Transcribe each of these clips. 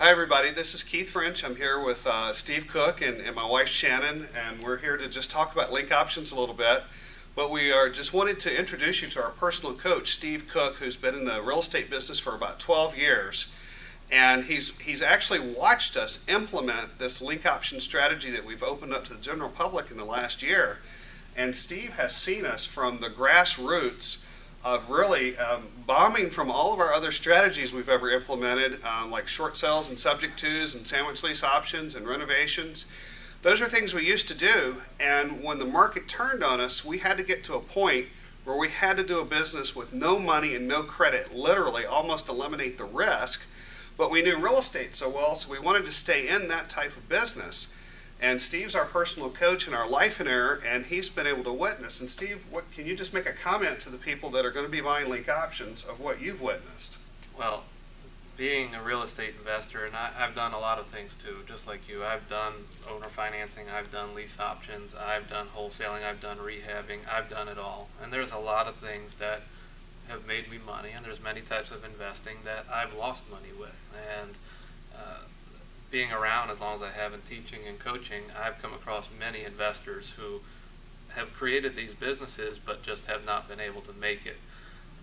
Hi everybody, this is Keith French. I'm here with Steve Cook and my wife Shannon, and we're here to just talk about LinkOptions a little bit. But we are just wanted to introduce you to our personal coach, Steve Cook, who's been in the real estate business for about 12 years. And he's actually watched us implement this LinkOptions strategy that we've opened up to the general public in the last year. And Steve has seen us from the grassroots of really bombing from all of our other strategies we've ever implemented, like short sales and subject tos and sandwich lease options and renovations. Those are things we used to do, and when the market turned on us, we had to get to a point where we had to do a business with no money and no credit, literally almost eliminate the risk. But we knew real estate so well, so we wanted to stay in that type of business. And Steve's our personal coach in our life and error, and he's been able to witness. And Steve, can you just make a comment to the people that are going to be buying LinkOptions of what you've witnessed? Well, being a real estate investor, and I've done a lot of things too, just like you. I've done owner financing, I've done lease options, I've done wholesaling, I've done rehabbing, I've done it all. And there's a lot of things that have made me money, and there's many types of investing that I've lost money with. And being around as long as I have in teaching and coaching, I've come across many investors who have created these businesses but just have not been able to make it.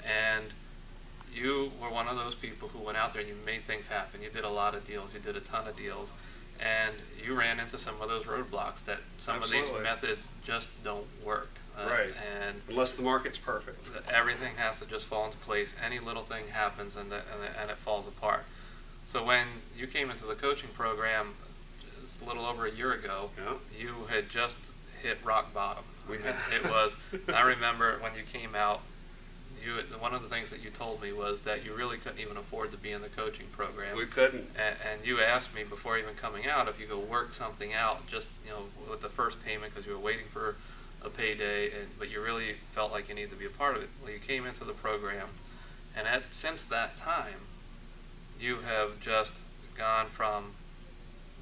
And you were one of those people who went out there and you made things happen. You did a lot of deals, you did a ton of deals, and you ran into some of those roadblocks that some Absolutely. of these methods just don't work. Right. And unless the market's perfect. Everything has to just fall into place. Any little thing happens and it falls apart. So when you came into the coaching program just a little over a year ago, yeah, you had just hit rock bottom. It was. I remember when you came out, one of the things that you told me was that you really couldn't even afford to be in the coaching program. We couldn't. And you asked me before even coming out if you could work something out, just with the first payment, because you were waiting for a payday, but you really felt like you needed to be a part of it. Well, you came into the program, and since that time, you have just gone from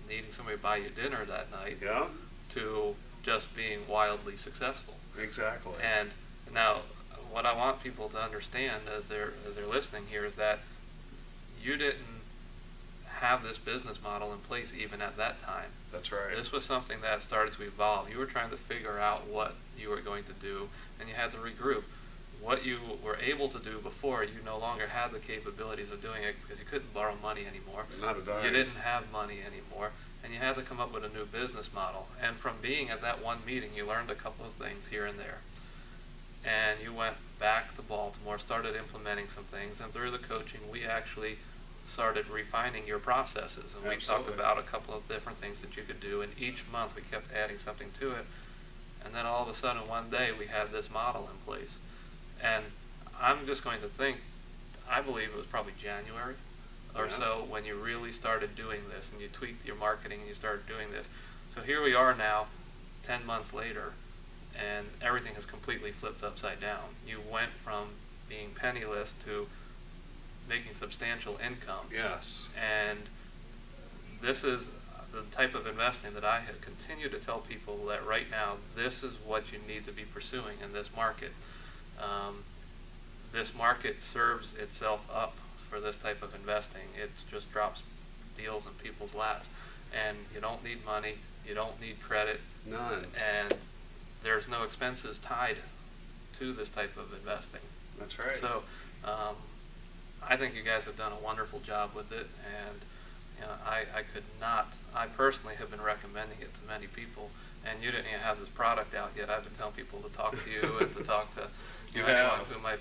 needing somebody to buy you dinner that night, yeah, to just being wildly successful. Exactly. And now, what I want people to understand as they're listening here is that you didn't have this business model in place even at that time. That's right. This was something that started to evolve. You were trying to figure out what you were going to do, and you had to regroup. What you were able to do before, you no longer had the capabilities of doing it because you couldn't borrow money anymore. Not a dime. You didn't have money anymore, and you had to come up with a new business model. And from being at that one meeting, you learned a couple of things here and there. And you went back to Baltimore, started implementing some things, and through the coaching, we actually started refining your processes. And we talked about a couple of different things that you could do, and each month we kept adding something to it. And then all of a sudden, one day, we had this model in place. And I'm just going to think, I believe it was probably January or so when you really started doing this, and you tweaked your marketing and you started doing this. So here we are now, 10 months later, and everything has completely flipped upside down. You went from being penniless to making substantial income. Yes. And this is the type of investing that I have continued to tell people that right now, this is what you need to be pursuing in this market. This market serves itself up for this type of investing. It just drops deals in people's laps. And you don't need money, you don't need credit. None. And there's no expenses tied to this type of investing. That's right. So I think you guys have done a wonderful job with it, and I personally have been recommending it to many people, and you didn't even have this product out yet. I've been telling people to talk to you and to talk to anyone who might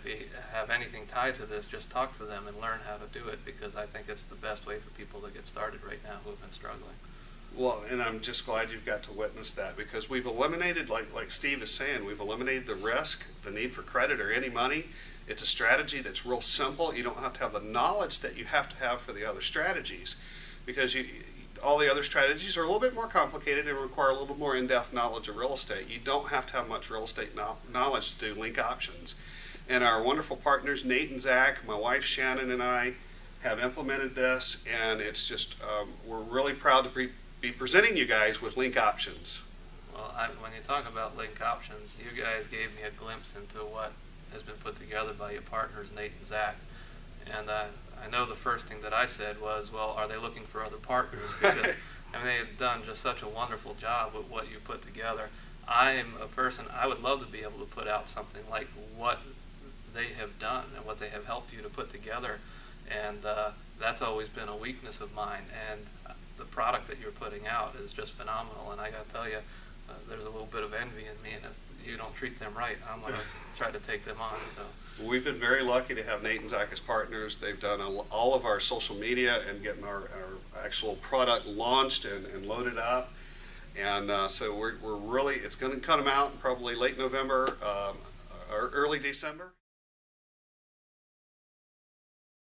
have anything tied to this. Just talk to them and learn how to do it, because I think it's the best way for people to get started right now who have been struggling. Well, and I'm just glad you've got to witness that, because we've eliminated, like Steve is saying, we've eliminated the risk, the need for credit or any money. It's a strategy that's real simple. You don't have to have the knowledge that you have to have for the other strategies, because all the other strategies are a little bit more complicated and require a little more in-depth knowledge of real estate. You don't have to have much real estate knowledge to do LinkOptions. And our wonderful partners, Nate and Zach, my wife Shannon and I, have implemented this, and it's just, we're really proud to be presenting you guys with LinkOptions. Well, when you talk about LinkOptions, you guys gave me a glimpse into what has been put together by your partners, Nate and Zach. And I know the first thing that I said was, well, are they looking for other partners? Because I mean, they have done just such a wonderful job with what you put together. I'm a person, I would love to be able to put out something like what they have done and what they have helped you to put together. And that's always been a weakness of mine. And the product that you're putting out is just phenomenal. And I got to tell you, there's a little bit of envy in me. And if you don't treat them right, I'm going to try to take them on. So. We've been very lucky to have Nate and Zach as partners. They've done all of our social media and getting our actual product launched and loaded up. And so we're really, it's going to come out probably late November or early December.